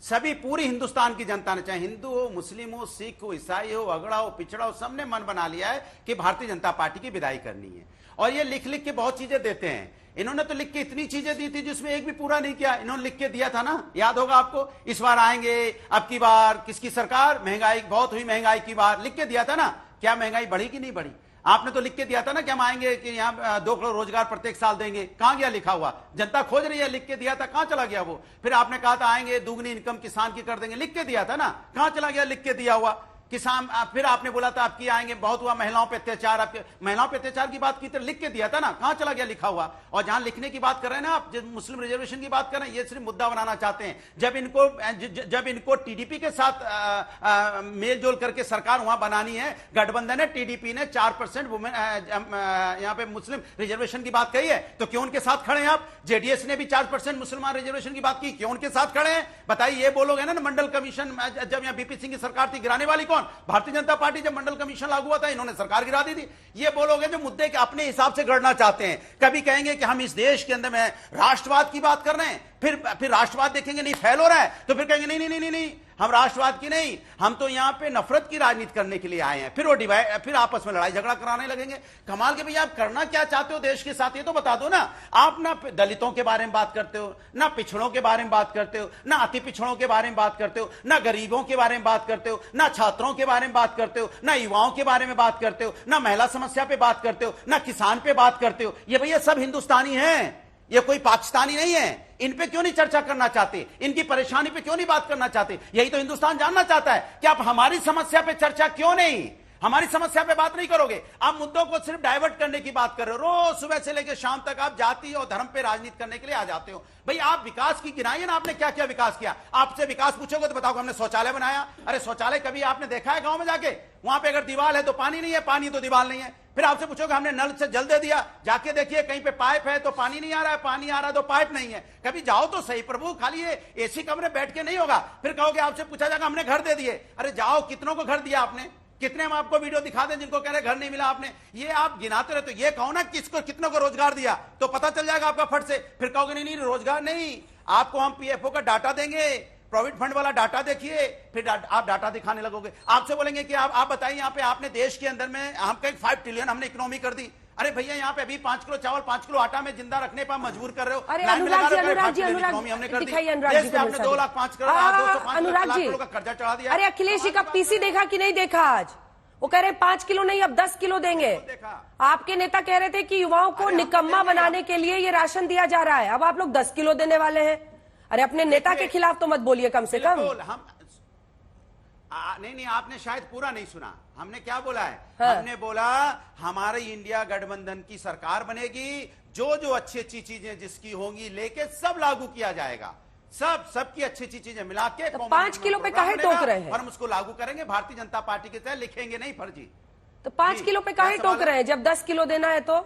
सभी पूरी हिंदुस्तान की जनता ने, चाहे हिंदू हो, मुस्लिम हो, सिख हो, ईसाई हो, अगड़ा हो, पिछड़ा हो, सबने मन बना लिया है कि भारतीय जनता पार्टी की विदाई करनी है। और ये लिख लिख के बहुत चीजें देते हैं। इन्होंने तो लिख के इतनी चीजें दी थी जिसमें एक भी पूरा नहीं किया। इन्होंने लिख के दिया था ना, याद होगा आपको, इस बार आएंगे, अब की बार किसकी सरकार, महंगाई बहुत हुई, महंगाई की बार लिख के दिया था ना। क्या महंगाई बढ़ी कि नहीं बढ़ी? आपने तो लिख के दिया था ना कि हम आएंगे कि यहाँ 2 करोड़ रोजगार प्रत्येक साल देंगे। कहां गया लिखा हुआ? जनता खोज रही है, लिख के दिया था, कहां चला गया वो? फिर आपने कहा था आएंगे दुगनी इनकम किसान की कर देंगे, लिख के दिया था ना, कहां चला गया लिख के दिया हुआ? किसान, फिर आपने बोला था आपकी आएंगे, बहुत हुआ महिलाओं पे अत्याचार, आपके महिलाओं पे अत्याचार की बात की तो लिख के दिया था ना, कहां चला गया लिखा हुआ? और जहां लिखने की बात कर रहे हैं ना आप, मुस्लिम रिजर्वेशन की बात कर रहे हैं, ये सिर्फ मुद्दा बनाना चाहते हैं। जब इनको टीडीपी के साथ मेल जोल करके सरकार वहां बनानी है, गठबंधन है, टीडीपी ने 4% वुमेन यहां पे मुस्लिम रिजर्वेशन की बात कही है, तो क्यों उनके साथ खड़े हैं आप? जेडीएस ने भी 4% मुसलमान रिजर्वेशन की बात की, क्यों उनके साथ खड़े हैं? बताइए। ये बोलोगे ना मंडल कमीशन, जब यहां बीपी सिंह की सरकार थी, गिराने वाली कौन? भारतीय जनता पार्टी। जब मंडल कमीशन लागू हुआ था इन्होंने सरकार गिरा दी थी। ये बोलोगे जो मुद्दे के अपने हिसाब से गढ़ना चाहते हैं। कभी कहेंगे कि हम इस देश के अंदर में राष्ट्रवाद की बात कर रहे हैं, फिर राष्ट्रवाद देखेंगे नहीं फैल हो रहा है तो फिर कहेंगे नहीं नहीं नहीं नहीं, हम राष्ट्रवाद की नहीं, हम तो यहां पे नफरत की राजनीति करने के लिए आए हैं। फिर वो डिवाइड, फिर आपस में लड़ाई झगड़ा कराने लगेंगे। कमाल के भैया, आप करना क्या चाहते हो देश के साथ ये तो बता दो ना। आप ना दलितों के बारे में बात करते हो, ना पिछड़ों के बारे में बात करते हो, ना अति पिछड़ों के बारे में बात करते हो, ना गरीबों के बारे में बात करते हो, ना छात्रों के बारे में बात करते हो, ना युवाओं के बारे में बात करते हो, ना महिला समस्या पे बात करते हो, ना किसान पे बात करते हो। ये भैया सब हिंदुस्तानी हैं, ये कोई पाकिस्तानी नहीं है। इन पे क्यों नहीं चर्चा करना चाहते? इनकी परेशानी पे क्यों नहीं बात करना चाहते? यही तो हिंदुस्तान जानना चाहता है कि आप हमारी समस्या पे चर्चा क्यों नहीं, हमारी समस्या पे बात नहीं करोगे। आप मुद्दों को सिर्फ डाइवर्ट करने की बात कर रहे हो। रोज सुबह से लेकर शाम तक आप जाति और धर्म पे राजनीति करने के लिए आ जाते हो। भाई आप विकास की गिनाइए ना, आपने क्या क्या विकास किया। आपसे विकास पूछोगे तो बताओगे हमने शौचालय बनाया। अरे शौचालय कभी आपने देखा है गांव में जाके? वहां पे अगर दीवार है तो पानी नहीं है, पानी तो दीवार नहीं है। फिर आपसे पूछोगे हमने नल से जल दे दिया, जाके देखिए कहीं पे पाइप है तो पानी नहीं आ रहा है, पानी आ रहा है तो पाइप नहीं है। कभी जाओ तो सही प्रभु, खाली ये एसी कमरे बैठ के नहीं होगा। फिर कहोगे, आपसे पूछा जाएगा हमने घर दे दिए। अरे जाओ, कितनों को घर दिया आपने? कितने हम आपको वीडियो दिखा दें जिनको कह रहे घर नहीं मिला आपने? ये आप गिनाते रहते हो। ये कहो ना किसको कितनों को रोजगार दिया तो पता चल जाएगा आपका फट से। फिर कहोगे नहीं नहीं रोजगार नहीं, आपको हम पीएफओ का डाटा देंगे, प्रोविडेंट फंड वाला डाटा देखिए। फिर आप डाटा दिखाने लगोगे। आपसे बोलेंगे कि आप बताइए यहाँ पे आपने देश के अंदर में हम कहीं 5 ट्रिलियन हमने इकोनॉमी कर दी। अरे भैया यहाँ पे अभी 5 किलो चावल 5 किलो आटा में जिंदा रखने पर मजबूर कर रहे हो। अरे अनुराग जी हमने कर दी। आपने 2 लाख 5 करोड़ 205 लाख करोड़ का कर्जा चढ़ा दिया। अरे अखिलेश जी का पीसी देखा कि नहीं देखा? आज वो कह रहे 5 किलो नहीं अब 10 किलो देंगे। आपके नेता कह रहे थे कि युवाओं को निकम्मा बनाने के लिए ये राशन दिया जा रहा है, अब आप लोग 10 किलो देने वाले हैं। अरे अपने नेता के खिलाफ तो मत बोलिए कम से कम। हम नहीं, आपने शायद पूरा नहीं सुना। हमने क्या बोला है? हाँ। हमने बोला हमारी इंडिया गठबंधन की सरकार बनेगी, जो जो अच्छी अच्छी चीजें जिसकी होंगी लेके सब लागू किया जाएगा। सबकी अच्छी अच्छी चीजें मिला के तो 5 किलो पे काहे टोक रहे हैं? और हम उसको लागू करेंगे भारतीय जनता पार्टी के तहत, लिखेंगे नहीं फर्जी। तो 5 किलो पे काहे टोक रहे हैं जब 10 किलो देना है तो?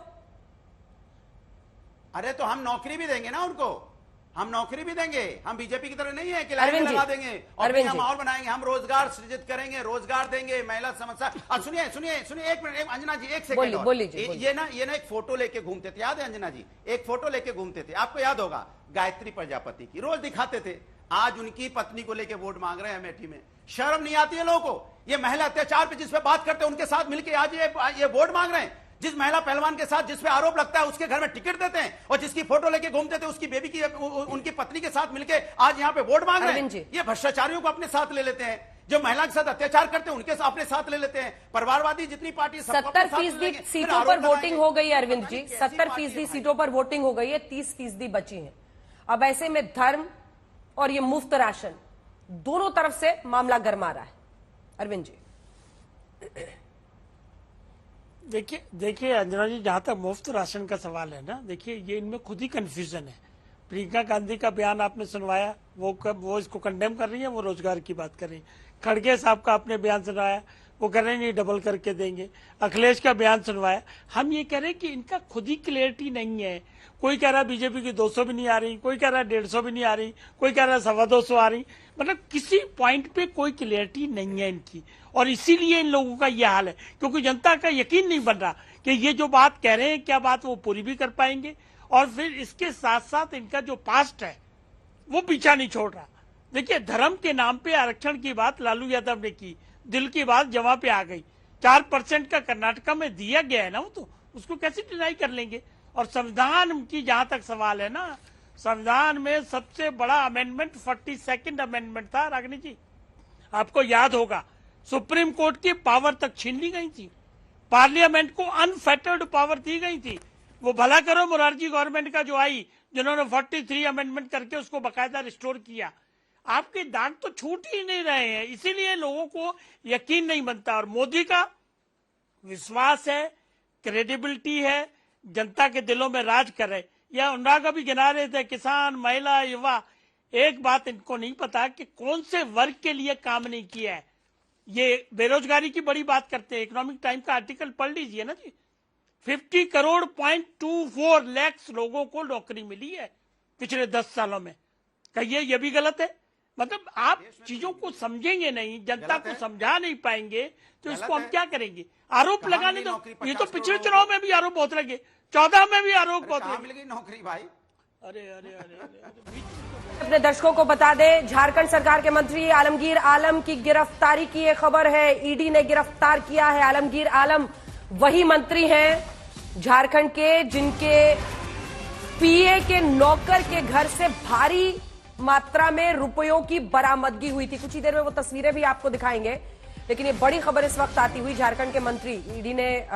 अरे तो हम नौकरी भी देंगे ना उनको, हम नौकरी भी देंगे। हम बीजेपी की तरह नहीं है कि लाइन लगा देंगे और हम माहौल बनाएंगे। हम रोजगार सृजित करेंगे, रोजगार देंगे, महिला समस्या। सुनिए सुनिए सुनिए, एक मिनट अंजना जी, एक सेकंड। ये ना एक फोटो लेके घूमते थे, याद है अंजना जी? एक फोटो लेके घूमते थे, आपको याद होगा, गायत्री प्रजापति की रोज दिखाते थे। आज उनकी पत्नी को लेके वोट मांग रहे हैं अमेठी में। शर्म नहीं आती है लोगों को? ये महिला अत्याचार पे जिस पे बात करते हैं उनके साथ मिलकर आज ये वोट मांग रहे हैं। जिस महिला पहलवान के साथ जिस पे आरोप लगता है उसके घर में टिकट देते हैं, और जिसकी फोटो लेके घूमते थे उसकी बेबी की उनकी पत्नी के साथ मिलके आज यहाँ पे वोट मांग रहे हैं। ये भ्रष्टाचारियों को अपने साथ ले लेते हैं, जो महिला के साथ अत्याचार करते हैं उनके अपने साथ ले लेते हैं। परिवारवादी जितनी पार्टी 70% सीटों पर वोटिंग हो गई है अरविंद जी, 70% सीटों पर वोटिंग हो गई है, 30% बची है। अब ऐसे में धर्म और ये मुफ्त राशन दोनों तरफ से मामला गरमा रहा है। अरविंद जी देखिए अंजना जी, जहां तक मुफ्त राशन का सवाल है ना, देखिए ये इनमें खुद ही कंफ्यूजन है। प्रियंका गांधी का बयान आपने सुनवाया, वो इसको कंडेम कर रही है, वो रोजगार की बात कर रही है। खड़गे साहब का आपने बयान सुनाया, वो कह रहे हैं नहीं डबल करके देंगे। अखिलेश का बयान सुनवाया। हम ये कह रहे हैं कि इनका खुद ही क्लियरिटी नहीं है। कोई कह रहा है बीजेपी की 200 भी नहीं आ रही, कोई कह रहा है 150 भी नहीं आ रही, कोई कह रहा है 225 आ रही। मतलब किसी पॉइंट पे कोई क्लियरिटी नहीं है इनकी, और इसीलिए इन लोगों का ये हाल है, क्योंकि जनता का यकीन नहीं बन रहा कि ये जो बात कह रहे हैं क्या बात वो पूरी भी कर पाएंगे। और फिर इसके साथ साथ इनका जो पास्ट है वो पीछा नहीं छोड़ रहा। देखिए, धर्म के नाम पे आरक्षण की बात लालू यादव ने की, दिल की बात जमा पे आ गई। 4% का कर्नाटका में दिया गया है ना, वो तो उसको कैसे डिनाई कर लेंगे। और संविधान की जहां तक सवाल है ना, संविधान में सबसे बड़ा अमेंडमेंट 42nd अमेंडमेंट था रागिनी जी, आपको याद होगा। सुप्रीम कोर्ट की पावर तक छीन ली गई थी, पार्लियामेंट को अनफेटर्ड पावर दी गई थी। वो भला करो मोरारजी गवर्नमेंट का जो आई, जिन्होंने 43 अमेंडमेंट करके उसको बकायदा रिस्टोर किया। आपके दांत तो छूट ही नहीं रहे हैं, इसीलिए लोगों को यकीन नहीं बनता। और मोदी का विश्वास है, क्रेडिबिलिटी है, जनता के दिलों में राज कर रहे। या अनुराग अभी गिना रहे थे, किसान, महिला, युवा। एक बात इनको नहीं पता कि कौन से वर्ग के लिए काम नहीं किया है। ये बेरोजगारी की बड़ी बात करते हैं, इकोनॉमिक टाइम का आर्टिकल पढ़ लीजिए ना जी। 50 करोड़ 0.24 लाख लोगों को नौकरी मिली है पिछले 10 सालों में। कहिए ये भी गलत है? मतलब आप चीजों को समझेंगे नहीं, जनता को समझा नहीं पाएंगे, तो इसको हम क्या करेंगे? आरोप लगाने दो। ये तो पिछले चुनाव में भी आरोप बहुत लगे, 14 में भी आरोप बहुत लगे। मिल गई नौकरी भाई। अरे अरे अरे अरे अपने दर्शकों को बता दें, झारखंड सरकार के मंत्री आलमगीर आलम की गिरफ्तारी की ये खबर है। ईडी ने गिरफ्तार किया है आलमगीर आलम। वही मंत्री हैं झारखंड के जिनके पीए के नौकर के घर से भारी मात्रा में रुपयों की बरामदगी हुई थी। कुछ ही देर में वो तस्वीरें भी आपको दिखाएंगे। लेकिन ये बड़ी खबर इस वक्त आती हुई, झारखंड के मंत्री, ईडी ने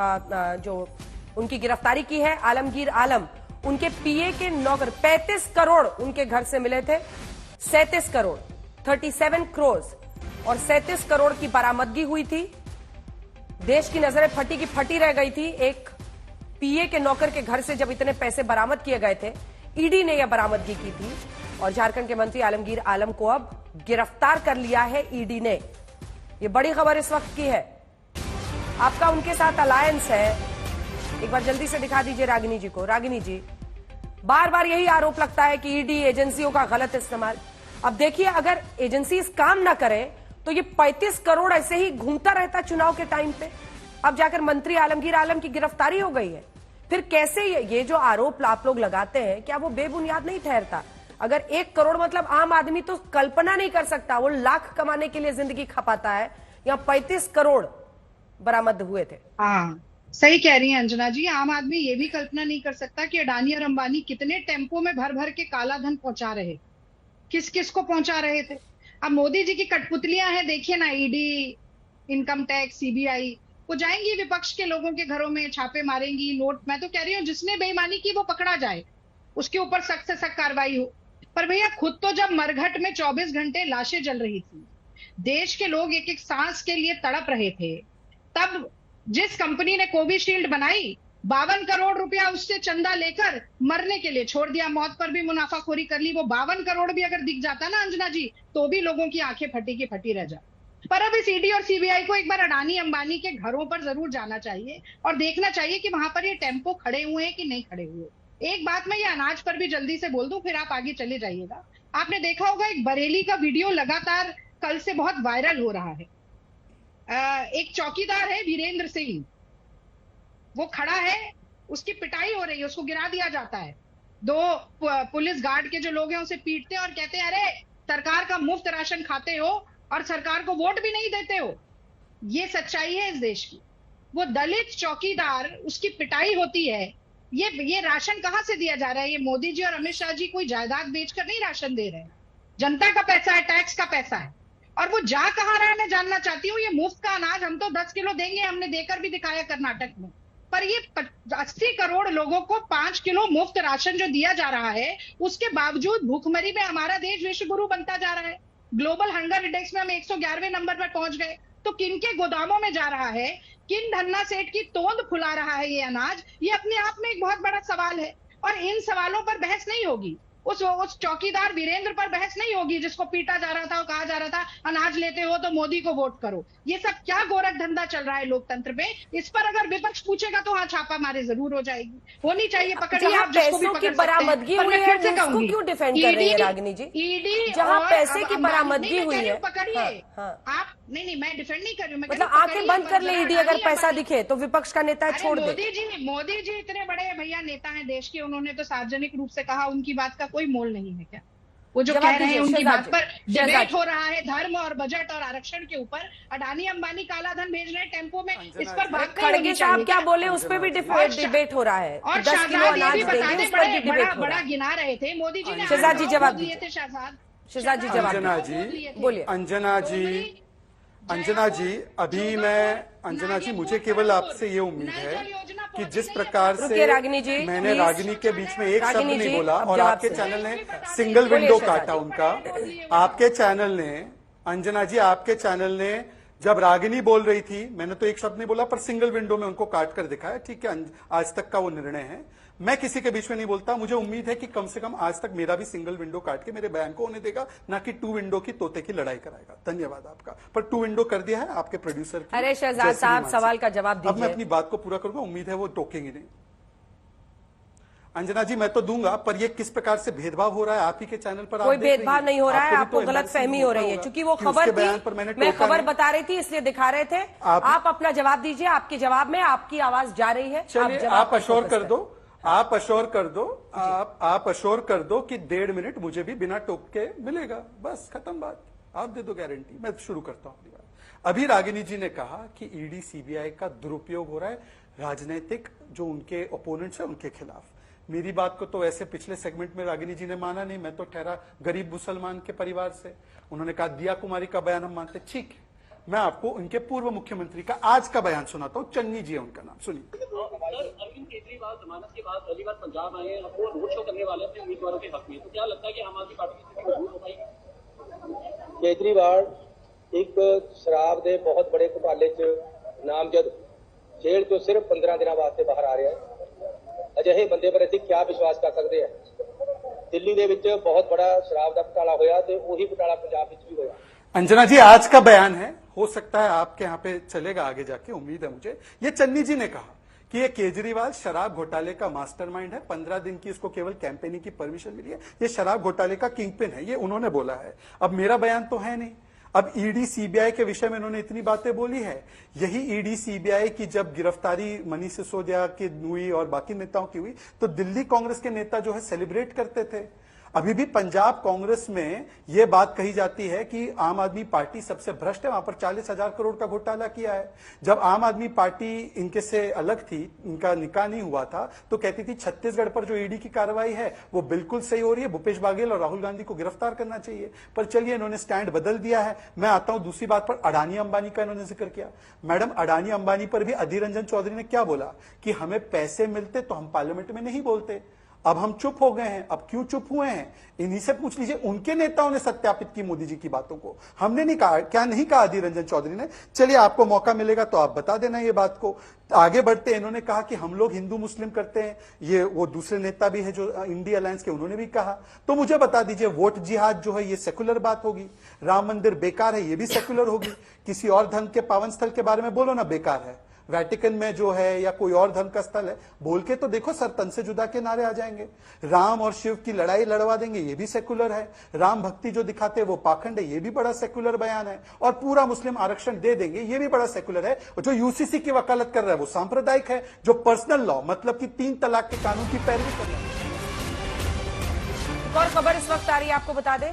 जो उनकी गिरफ्तारी की है आलमगीर आलम, उनके पीए के नौकर 35 करोड़ उनके घर से मिले थे। 37 करोड़ 37 करोड़ और 37 करोड़ की बरामदगी हुई थी। देश की नजरें फटी की फटी रह गई थी। एक पीए के नौकर के घर से जब इतने पैसे बरामद किए गए थे, ईडी ने यह बरामदगी की थी। और झारखंड के मंत्री आलमगीर आलम को अब गिरफ्तार कर लिया है ईडी ने। यह बड़ी खबर इस वक्त की है। आपका उनके साथ अलायंस है, एक बार जल्दी से दिखा दीजिए रागिनी जी को। रागिनी जी, बार बार यही आरोप लगता है कि ईडी एजेंसियों का गलत इस्तेमाल। अब देखिए, अगर एजेंसी काम ना करे तो ये 35 करोड़ ऐसे ही घूमता रहता चुनाव के टाइम पे। अब जाकर मंत्री आलमगीर आलम की गिरफ्तारी हो गई है। फिर कैसे ये जो आरोप आप लोग लगाते हैं, क्या वो बेबुनियाद नहीं ठहरता? अगर 1 करोड़ मतलब आम आदमी तो कल्पना नहीं कर सकता, वो लाख कमाने के लिए जिंदगी खपाता है। यहाँ 35 करोड़ बरामद हुए थे। हाँ, सही कह रही हैं अंजना जी। आम आदमी ये भी कल्पना नहीं कर सकता कि अडानी और अंबानी कितने टेम्पो में भर भर के काला धन पहुंचा रहे, किस किस को पहुंचा रहे थे। अब मोदी जी की कठपुतलियां हैं, देखिए ना, ईडी, इनकम टैक्स, सीबीआई, वो जाएंगी विपक्ष के लोगों के घरों में, छापे मारेंगी, नोट। मैं तो कह रही हूँ जिसने बेईमानी की वो पकड़ा जाए, उसके ऊपर सख्त से सख्त कार्रवाई हो। पर भैया, खुद तो जब मरघट में 24 घंटे लाशें जल रही थी, देश के लोग एक एक सांस के लिए तड़प रहे थे, तब जिस कंपनी ने कोविशील्ड बनाई, 52 करोड़ रुपया उससे चंदा लेकर मरने के लिए छोड़ दिया, मौत पर भी मुनाफाखोरी कर ली। वो 52 करोड़ भी अगर दिख जाता ना अंजना जी, तो भी लोगों की आंखें फटी की फटी रह जाती। पर अब इस ईडी और सीबीआई को एक बार अडानी अंबानी के घरों पर जरूर जाना चाहिए और देखना चाहिए कि वहां पर ये टेम्पो खड़े हुए हैं कि नहीं खड़े हुए। एक बात मैं ये अनाज पर भी जल्दी से बोल दूं, फिर आप आगे चले जाइएगा। आपने देखा होगा एक बरेली का वीडियो लगातार कल से बहुत वायरल हो रहा है। एक चौकीदार है वीरेंद्र सिंह, वो खड़ा है, उसकी पिटाई हो रही है, उसको गिरा दिया जाता है। 2 पुलिस गार्ड के जो लोग हैं उसे पीटते हैं और कहते हैं, अरे सरकार का मुफ्त राशन खाते हो और सरकार को वोट भी नहीं देते हो। ये सच्चाई है इस देश की। वो दलित चौकीदार, उसकी पिटाई होती है। ये राशन कहां से दिया जा रहा है? ये मोदी जी और अमित शाह जी कोई जायदाद बेचकर नहीं राशन दे रहे हैं, जनता का पैसा है, टैक्स का पैसा है। और वो जा कहां रहा है मैं जानना चाहती हूँ। ये मुफ्त का अनाज हम तो 10 किलो देंगे, हमने देकर भी दिखाया कर्नाटक में, पर ये 80 करोड़ लोगों को 5 किलो मुफ्त राशन जो दिया जा रहा है, उसके बावजूद भूखमरी में हमारा देश विश्व गुरु बनता जा रहा है। ग्लोबल हंगर इंडेक्स में हम 111वें नंबर पर पहुंच गए। तो किन के गोदामों में जा रहा है, किन धन्ना सेठ की तोंद फुला रहा है ये अनाज, ये अपने आप में एक बहुत बड़ा सवाल है। और इन सवालों पर बहस नहीं होगी। उस चौकीदार वीरेंद्र पर बहस नहीं होगी जिसको पीटा जा रहा था और कहा जा रहा था अनाज लेते हो तो मोदी को वोट करो। ये सब क्या गोरख धंधा चल रहा है लोकतंत्र में, इस पर अगर विपक्ष पूछेगा तो हाँ छापा मारे जरूर हो जाएगी, होनी चाहिए, पकड़िए आप जिसको भी पैसों की पकड़ बरामदगी सकते हैं। हुई पर मैं है फिर से उसको कहूंगी, क्यों डिफेंड कर रही है रागिनी जी? ईडी जहां और पैसे की अब बरामदगी नहीं, मैं हुई कह रही है, हूं, पकड़िए हाँ। आप नहीं मैं डिफेंड नहीं कर रही हूँ, मैं मतलब आंखें बंद कर ले ईडी अगर पैसा दिखे तो विपक्ष का नेता अरे छोड़ दे। मोदी जी इतने बड़े भैया नेता हैं देश के, उन्होंने तो सार्वजनिक रूप से कहा उनकी बात का कोई मोल नहीं है क्या? वो जो कह रहे हैं उनकी बात पर डिबेट हो रहा है धर्म और बजट और आरक्षण के ऊपर। अडानी अंबानी काला धन भेज रहे हैं टेम्पो में, इस पर बात खड़गे साहब क्या बोले उस पर भी डिबेट हो रहा है। और 10 किलो अनाज देंगे उस पर भी डिबेट हो रहा है। बड़ा गिना रहे थे मोदी जी ने। शहजाद जी जवाब दिए थे, शहजाद जी जवाब अंजना जी बोलिए। अंजना जी अभी मैं अंजना जी मुझे केवल आपसे ये उम्मीद है कि जिस प्रकार से रागिनी जी, मैंने रागिनी के बीच में एक शब्द रागिनी नहीं जी, बोला अब और जवाब आपके से। चैनल ने सिंगल बोलिए विंडो शहजाद काटा जी। उनका, आपके चैनल ने अंजना जी आपके चैनल ने जब रागिनी बोल रही थी मैंने तो एक शब्द नहीं बोला पर सिंगल विंडो में उनको काट कर दिखाया। ठीक है, आज तक का वो निर्णय है, मैं किसी के बीच में नहीं बोलता। मुझे उम्मीद है कि कम से कम आज तक मेरा भी सिंगल विंडो काट के मेरे बयान को होने देगा, ना कि 2 विंडो की तोते की लड़ाई कराएगा। धन्यवाद आपका। पर 2 विंडो कर दिया है आपके प्रोड्यूसर की। अरे शहजाद साहब सवाल का जवाब अब मैं दीजिए। अपनी बात को पूरा करूंगा, उम्मीद है वो टोकेंगे नहीं। अंजना जी मैं तो दूंगा, पर ये किस प्रकार से भेदभाव हो रहा है आप ही के चैनल पर? कोई भेदभाव नहीं हो रहा है, आपको गलत फहमी हो रही है क्योंकि वो खबर थी, मैं खबर बता रही थी इसलिए दिखा रहे थे। आप अपना जवाब दीजिए, आपके जवाब में आपकी आवाज जा रही है। चलिए आप अश्योर कर दो, आप अश्योर कर दो, आप अश्योर कर दो कि 1.5 मिनट मुझे भी बिना टोक के मिलेगा, बस खत्म बात। आप दे दो गारंटी, मैं शुरू करता हूं अपनी बात। अभी रागिनी जी ने कहा कि ईडी सीबीआई का दुरुपयोग हो रहा है राजनीतिक जो उनके ओपोनेंट्स है उनके खिलाफ। मेरी बात को तो ऐसे पिछले सेगमेंट में रागिनी जी ने माना नहीं, मैं तो ठहरा गरीब मुसलमान के परिवार से। उन्होंने कहा दिया कुमारी का बयान हम मानते, ठीक है। मैं आपको उनके पूर्व मुख्यमंत्री का आज का बयान सुनाता हूं, चन्नी जी है उनका नाम, सुनिए। अरविंद केजरीवाल जमानत के बाद पहली बार पंजाब आए हैं, अब वो रोड शो करने वाले अपने उम्मीदवारों के हक में, तो क्या लगता है कि आम आदमी पार्टी की स्थिति मजबूत हो पाएगी? केजरीवाल एक शराब के बहुत बड़े घोटाले च नामजद जेल तो सिर्फ 15 दिन वास्ते बाहर आ रहा है। अजिहे बंदे पर असीं क्या विश्वास कर सकते हैं? दिल्ली दे विच बहुत बड़ा शराब का घोटाला होया ते उही घोटाला पंजाब विच भी होया। अंजना जी आज का बयान है, हो सकता है आपके यहाँ पे चलेगा आगे जाके, उम्मीद है मुझे। ये चन्नी जी ने कहा कि ये केजरीवाल शराब घोटाले का मास्टरमाइंड है, 15 दिन की इसको केवल कैंपेनिंग की परमिशन मिली है, ये शराब घोटाले का किंगपिन है, ये उन्होंने बोला है। अब मेरा बयान तो है नहीं। अब ईडी सीबीआई के विषय में उन्होंने इतनी बातें बोली है, यही ईडी सीबीआई की जब गिरफ्तारी मनीष सिसोदिया की हुई और बाकी नेताओं की हुई तो दिल्ली कांग्रेस के नेता जो है सेलिब्रेट करते थे। अभी भी पंजाब कांग्रेस में यह बात कही जाती है कि आम आदमी पार्टी सबसे भ्रष्ट है, वहां पर 40,000 करोड़ का घोटाला किया है। जब आम आदमी पार्टी इनके से अलग थी, इनका निकाह नहीं हुआ था, तो कहती थी छत्तीसगढ़ पर जो ईडी की कार्रवाई है वो बिल्कुल सही हो रही है, भूपेश बाघेल और राहुल गांधी को गिरफ्तार करना चाहिए। पर चलिए इन्होंने स्टैंड बदल दिया है। मैं आता हूं दूसरी बात पर, अडानी अंबानी का इन्होंने जिक्र किया। मैडम अडानी अंबानी पर भी अधीर रंजन चौधरी ने क्या बोला कि हमें पैसे मिलते तो हम पार्लियामेंट में नहीं बोलते, अब हम चुप हो गए हैं। अब क्यों चुप हुए हैं इन्हीं से पूछ लीजिए, उनके नेताओं ने सत्यापित की मोदी जी की बातों को, हमने नहीं कहा। क्या नहीं कहा अधीर रंजन चौधरी ने? चलिए आपको मौका मिलेगा तो आप बता देना ये बात को। आगे बढ़ते इन्होंने कहा कि हम लोग हिंदू मुस्लिम करते हैं, ये वो दूसरे नेता भी है जो इंडिया अलायंस के, उन्होंने भी कहा। तो मुझे बता दीजिए वोट जिहाद जो है ये सेकुलर बात होगी, राम मंदिर बेकार है ये भी सेकुलर होगी। किसी और धर्म के पावन स्थल के बारे में बोलो ना बेकार है, वेटिकन में जो है या कोई और धर्म का स्थल है बोल के तो देखो, सर तन से जुदा के नारे आ जाएंगे। राम और शिव की लड़ाई लड़वा देंगे ये भी सेकुलर है। राम भक्ति जो दिखाते हैं वो पाखंड है, ये भी बड़ा सेकुलर बयान है। और पूरा मुस्लिम आरक्षण दे देंगे ये भी बड़ा सेकुलर है। और जो यूसीसी की वकालत कर रहा है वो सांप्रदायिक है, जो पर्सनल लॉ मतलब कि 3 तलाक के कानून की पैरवी कर रहा है। एक और खबर इस वक्त आ रही है, आपको बता दें,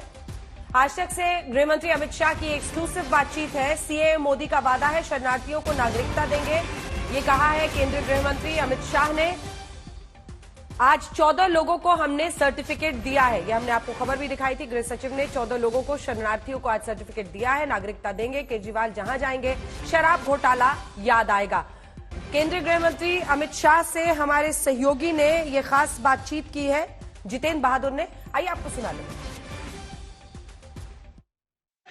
आज तक से गृहमंत्री अमित शाह की एक्सक्लूसिव बातचीत है। सीएम मोदी का वादा है शरणार्थियों को नागरिकता देंगे, ये कहा है केंद्रीय गृहमंत्री अमित शाह ने। आज 14 लोगों को हमने सर्टिफिकेट दिया है, ये हमने आपको खबर भी दिखाई थी। गृह सचिव ने 14 लोगों को, शरणार्थियों को आज सर्टिफिकेट दिया है, नागरिकता देंगे। केजरीवाल जहां जाएंगे शराब घोटाला याद आएगा। केंद्रीय गृहमंत्री अमित शाह से हमारे सहयोगी ने यह खास बातचीत की है, जितेंद्र बहादुर ने। आइए आपको सुना लें।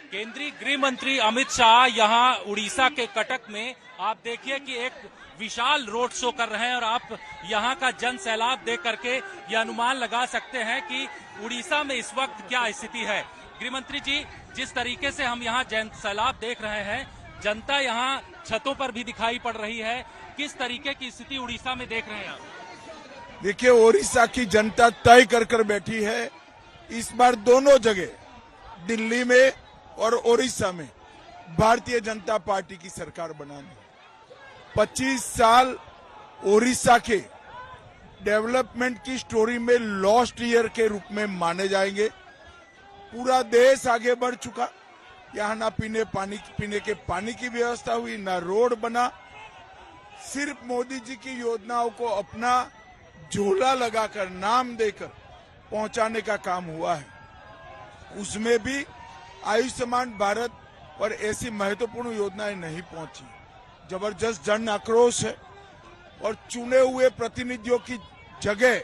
केंद्रीय गृह मंत्री अमित शाह यहां उड़ीसा के कटक में आप देखिए कि एक विशाल रोड शो कर रहे हैं और आप यहां का जन सैलाब देख करके यह अनुमान लगा सकते हैं कि उड़ीसा में इस वक्त क्या स्थिति है। गृह मंत्री जी, जिस तरीके से हम यहां जन सैलाब देख रहे हैं, जनता यहां छतों पर भी दिखाई पड़ रही है, किस तरीके की स्थिति उड़ीसा में देख रहे हैं आप? देखिए, उड़ीसा की जनता तय कर बैठी है इस बार दोनों जगह, दिल्ली में और उड़ीसा में भारतीय जनता पार्टी की सरकार बनानी। 25 साल उड़ीसा के डेवलपमेंट की स्टोरी में लॉस्ट ईयर के रूप में माने जाएंगे। पूरा देश आगे बढ़ चुका, यहाँ ना पीने के पानी की व्यवस्था हुई, ना रोड बना। सिर्फ मोदी जी की योजनाओं को अपना झोला लगाकर, नाम देकर पहुंचाने का काम हुआ है। उसमें भी आयुष्मान भारत और ऐसी महत्वपूर्ण योजनाएं नहीं पहुंची। जबरदस्त जन आक्रोश है और चुने हुए प्रतिनिधियों की जगह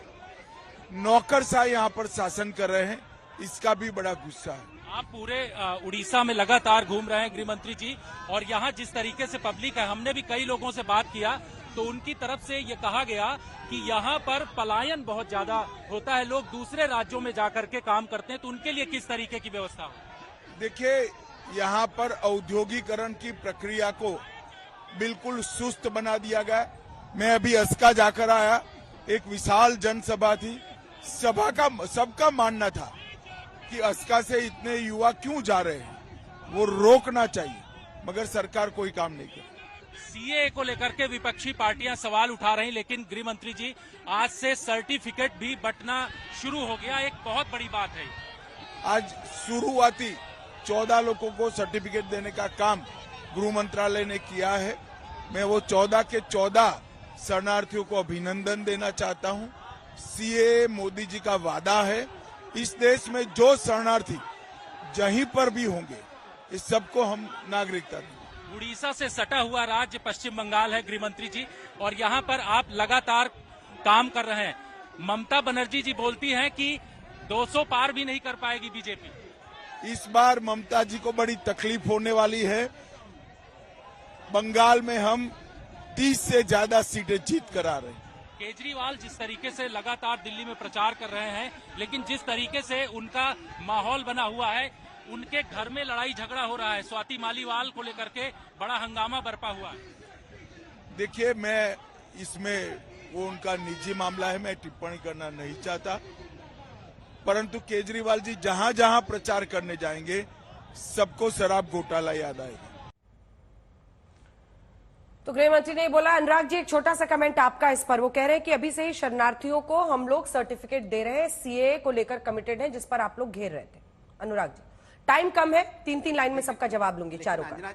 नौकरशाह यहाँ पर शासन कर रहे हैं, इसका भी बड़ा गुस्सा है। आप पूरे उड़ीसा में लगातार घूम रहे हैं गृह मंत्री जी, और यहाँ जिस तरीके से पब्लिक है, हमने भी कई लोगों से बात किया तो उनकी तरफ से ये कहा गया कि यहाँ पर पलायन बहुत ज्यादा होता है, लोग दूसरे राज्यों में जाकर के काम करते हैं, तो उनके लिए किस तरीके की व्यवस्था हो? देखिए, यहाँ पर औद्योगिकरण की प्रक्रिया को बिल्कुल सुस्त बना दिया गया। मैं अभी अस्का जाकर आया, एक विशाल जनसभा थी। सबका मानना था कि अस्का से इतने युवा क्यों जा रहे हैं, वो रोकना चाहिए, मगर सरकार कोई काम नहीं कर। सीएए को लेकर के विपक्षी पार्टियां सवाल उठा रही, लेकिन गृह मंत्री जी, आज से सर्टिफिकेट भी बंटना शुरू हो गया, एक बहुत बड़ी बात है। आज शुरुआती 14 लोगों को सर्टिफिकेट देने का काम गृह मंत्रालय ने किया है। मैं वो 14 के 14 शरणार्थियों को अभिनंदन देना चाहता हूं। सीएए मोदी जी का वादा है, इस देश में जो शरणार्थी जहीं पर भी होंगे, इस सबको हम नागरिकता देंगे। उड़ीसा से सटा हुआ राज्य पश्चिम बंगाल है गृह मंत्री जी, और यहाँ पर आप लगातार काम कर रहे हैं। ममता बनर्जी जी बोलती हैं कि 200 पार भी नहीं कर पाएगी बीजेपी। इस बार ममता जी को बड़ी तकलीफ होने वाली है। बंगाल में हम 30 से ज्यादा सीटें जीत कर आ रहे हैं। केजरीवाल जिस तरीके से लगातार दिल्ली में प्रचार कर रहे हैं, लेकिन जिस तरीके से उनका माहौल बना हुआ है, उनके घर में लड़ाई झगड़ा हो रहा है, स्वाति मालीवाल को लेकर के बड़ा हंगामा बरपा हुआ है। देखिए, मैं इसमें, वो उनका निजी मामला है, मैं टिप्पणी करना नहीं चाहता, परंतु केजरीवाल जी जहां जहां प्रचार करने जाएंगे, सबको शराब घोटाला याद आएगा। तो गृह मंत्री ने बोला। अनुराग जी, एक छोटा सा कमेंट आपका इस पर। वो कह रहे हैं कि अभी से ही शरणार्थियों को हम लोग सर्टिफिकेट दे रहे हैं, सीएए को लेकर कमिटेड है, जिस पर आप लोग घेर रहे थे। अनुराग जी, टाइम कम है, 3-3 लाइन में सबका जवाब लूंगी, चारों का।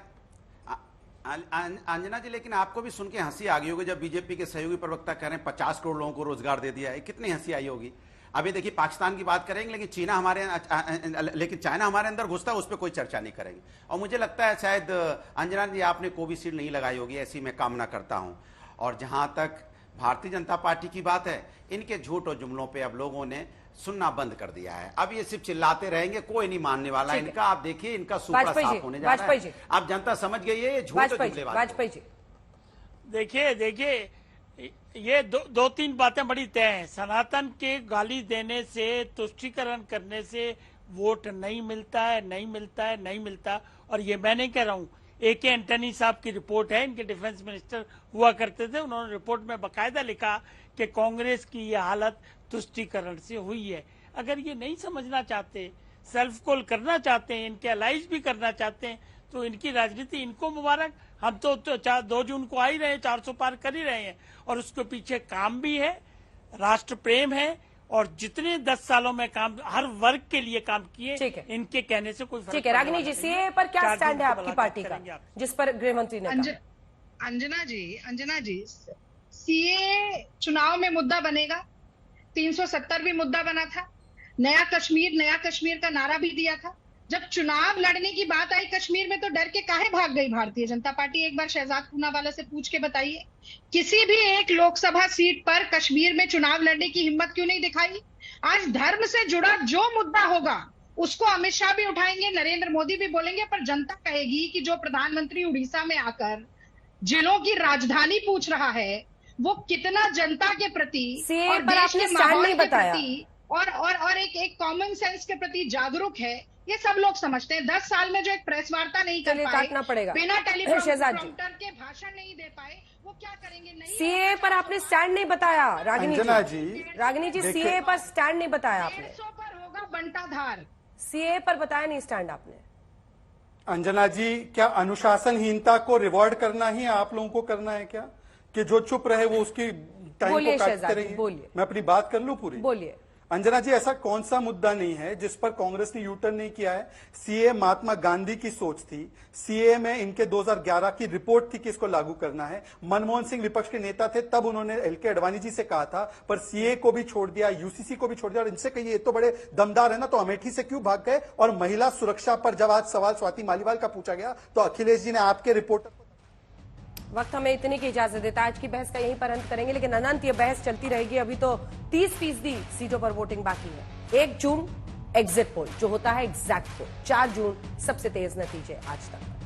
अंजना जी, लेकिन आपको भी सुन के हंसी आ गई होगी जब बीजेपी के सहयोगी प्रवक्ता कह रहे हैं 50 करोड़ लोगों को रोजगार दे दिया है। कितनी हंसी आई होगी। अभी देखिए, पाकिस्तान की बात करेंगे, लेकिन चाइना हमारे अंदर घुसता है, उस पर कोई चर्चा नहीं करेंगे। और मुझे लगता है शायद अंजना जी आपने कोविशील्ड नहीं लगाई होगी, ऐसी मैं कामना करता हूं। और जहां तक भारतीय जनता पार्टी की बात है, इनके झूठ और जुमलों पे अब लोगों ने सुनना बंद कर दिया है। अब ये सिर्फ चिल्लाते रहेंगे, कोई नहीं मानने वाला इनका। आप देखिए, इनका सुपड़ा साफ होने जा रहा है। अब जनता समझ गई है ये झूठ और जुमले। वाजपेयी जी, देखिए ये दो तीन बातें बड़ी तय हैं। सनातन के गाली देने से, तुष्टीकरण करने से वोट नहीं मिलता है। और ये मैं नहीं कह रहा हूँ, AK एंटनी साहब की रिपोर्ट है, इनके डिफेंस मिनिस्टर हुआ करते थे, उन्होंने रिपोर्ट में बकायदा लिखा कि कांग्रेस की ये हालत तुष्टीकरण से हुई है। अगर ये नहीं समझना चाहते, सेल्फ कॉल करना चाहते हैं, इनके अलाइज भी करना चाहते हैं, तो इनकी राजनीति, इनको मुबारक। हम तो 2 जून को आ ही रहे हैं, 400 पार कर ही रहे हैं, और उसके पीछे काम भी है, राष्ट्र प्रेम है, और जितने 10 सालों में काम, हर वर्ग के लिए काम किए, इनके कहने से कोई फर्क नहीं। ठीक है, रागिनी जी, सीएए पर क्या स्टैंड है आपकी पार्टी का, जिस पर गृह मंत्री ने कहा? अंजना जी, सीएए चुनाव में मुद्दा बनेगा, 370 भी मुद्दा बना था, नया कश्मीर का नारा भी दिया था। जब चुनाव लड़ने की बात आई कश्मीर में, तो डर के काहे भाग गई भारतीय जनता पार्टी? एक बार शहजाद पूनावाला से पूछ के बताइए, किसी भी एक लोकसभा सीट पर कश्मीर में चुनाव लड़ने की हिम्मत क्यों नहीं दिखाई? आज धर्म से जुड़ा जो मुद्दा होगा उसको अमित शाह भी उठाएंगे, नरेंद्र मोदी भी बोलेंगे, पर जनता कहेगी कि जो प्रधानमंत्री उड़ीसा में आकर जिलों की राजधानी पूछ रहा है वो कितना जनता के प्रति और पर देश आपने के स्टैंड माहौल नहीं के बताया। प्रति और एक कॉमन सेंस के प्रति जागरूक है, ये सब लोग समझते हैं। 10 साल में जो एक प्रेस वार्ता नहीं कर चलिए, पाए, काटना पड़ेगा। बिना शहजाद जी। टेलीप्रॉम्प्टर के भाषण नहीं दे पाए, वो क्या करेंगे? नहीं सीए पर आपने स्टैंड नहीं बताया रागिनी अंजना जी। जी, रागिनी जी, देखिए- सीए पर स्टैंड नहीं बताया आपने। 150 पर होगा बंटाधार। सीए पर बताया नहीं स्टैंड आपने। अंजना जी, क्या अनुशासनहीनता को रिवॉर्ड करना ही आप लोगों को करना है क्या, कि जो चुप रहे वो उसकी टाइम बोलिए को काटते शहजाद जी, रहिए? बोलिए। मैं अपनी बात कर लूं पूरी? बोलिए। अंजना जी, ऐसा कौन सा मुद्दा नहीं है जिस पर कांग्रेस ने यूटर्न नहीं किया है? सीए महात्मा गांधी की सोच थी, सीए में इनके 2011 की रिपोर्ट थी कि इसको लागू करना है। मनमोहन सिंह विपक्ष के नेता थे, तब उन्होंने एलके अडवाणी जी से कहा था, पर सीए को भी छोड़ दिया, यूसीसी को भी छोड़ दिया। और इनसे कहिए ये तो बड़े दमदार है ना, तो अमेठी से क्यों भाग गए? और महिला सुरक्षा पर जब आज सवाल स्वाति मालीवाल का पूछा गया तो अखिलेश जी ने आपके रिपोर्टर वक्त हमें इतनी की इजाजत देता है। आज की बहस का यहीं पर अंत करेंगे, लेकिन अनंत ये बहस चलती रहेगी। अभी तो 30% सीटों पर वोटिंग बाकी है। 1 जून एग्जिट पोल जो होता है एग्जैक्ट पोल, 4 जून सबसे तेज नतीजे आज तक।